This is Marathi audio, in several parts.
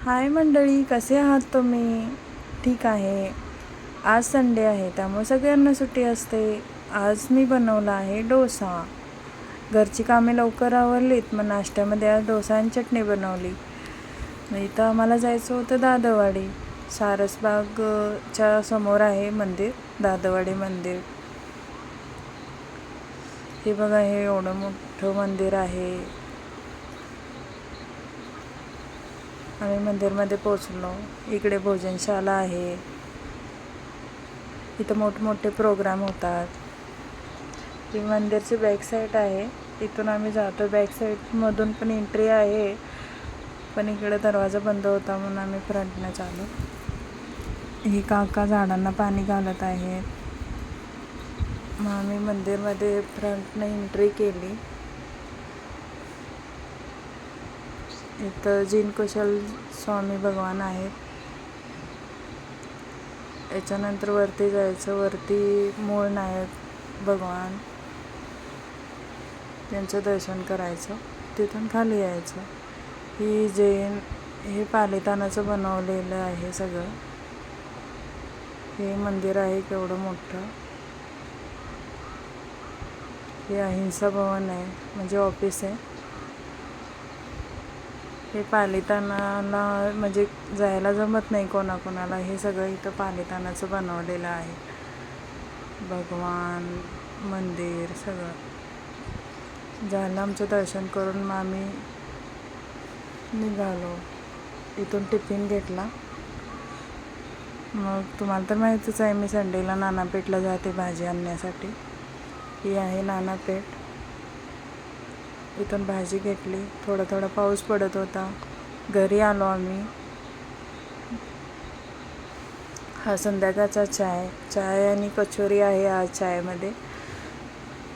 हाय मंडळी, कसे आहात तुम्ही? ठीक आहे. आज संडे आहे त्यामुळे सगळ्यांना सुट्टी असते. आज मी बनवला आहे डोसा. घरची कामे लवकर आवरलीत, मग नाश्त्यामध्ये आज डोसा आणि चटणी बनवली. मग इथं आम्हाला जायचं होतं दादरवाडी. सारसबागच्या समोर आहे मंदिर, दादरवाडी मंदिर. हे बघा, हे एवढं मोठं मंदिर आहे. आम्ही मंदिरमध्ये पोचलो. इकडे भोजनशाला आहे. इथं मोठमोठे प्रोग्राम होतात. ही मंदिरची बॅक साईड आहे. इथून आम्ही जातो. बॅक साईडमधून पण एंट्री आहे, पण इकडे दरवाजा बंद होता म्हणून आम्ही फ्रंटने चालू. ही काका झाडांना पाणी घालत आहेत. मग आम्ही मंदिरमध्ये फ्रंटने एंट्री केली. इथं जिनकुशल स्वामी भगवान आहेत. याच्यानंतर वरती जायचं. वरती मूळ नायक भगवान, त्यांचं दर्शन करायचं. तिथून खाली यायचं. ही हे पालितानाचं बनवलेलं आहे सगळं. हे मंदिर आहे केवढं मोठं. हे अहिंसा भवन आहे, म्हणजे ऑफिस आहे. हे पालितानाला म्हणजे जायला जमत नाही कोणाकोणाला. हे सगळं इथं पालितानाचं बनवलेलं आहे. भगवान, मंदिर सगळं झालं. आमचं दर्शन करून मग आम्ही निघालो. इथून टिफिन घेतला. मग तुम्हाला तर माहितीच आहे, मी संडेला नानापेठला जाते भाजी आणण्यासाठी. ही आहे नानापेठ. इथून भाजी घेतली. थोडा थोडा पाऊस पडत होता. घरी आलो आम्ही. हा संध्याकाळचा चाय आणि कचोरी आहे आज चायमध्ये,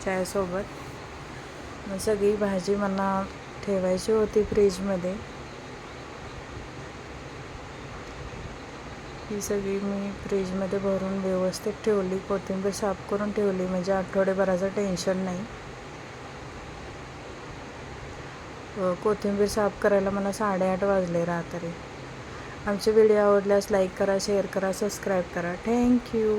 चायसोबत. मग सगळी भाजी मला ठेवायची होती फ्रीजमध्ये. ही सगळी मी फ्रीजमध्ये भरून व्यवस्थित ठेवली. कोथिंबीर साफ करून ठेवली, म्हणजे आठवड्याभराचं टेन्शन नाही. कोथिंबीर साफ करायला मला 8:30 वाजले रात्री. आमचे व्हिडिओ आवडल्यास लाईक करा, शेअर करा, सबस्क्राईब करा. थँक्यू.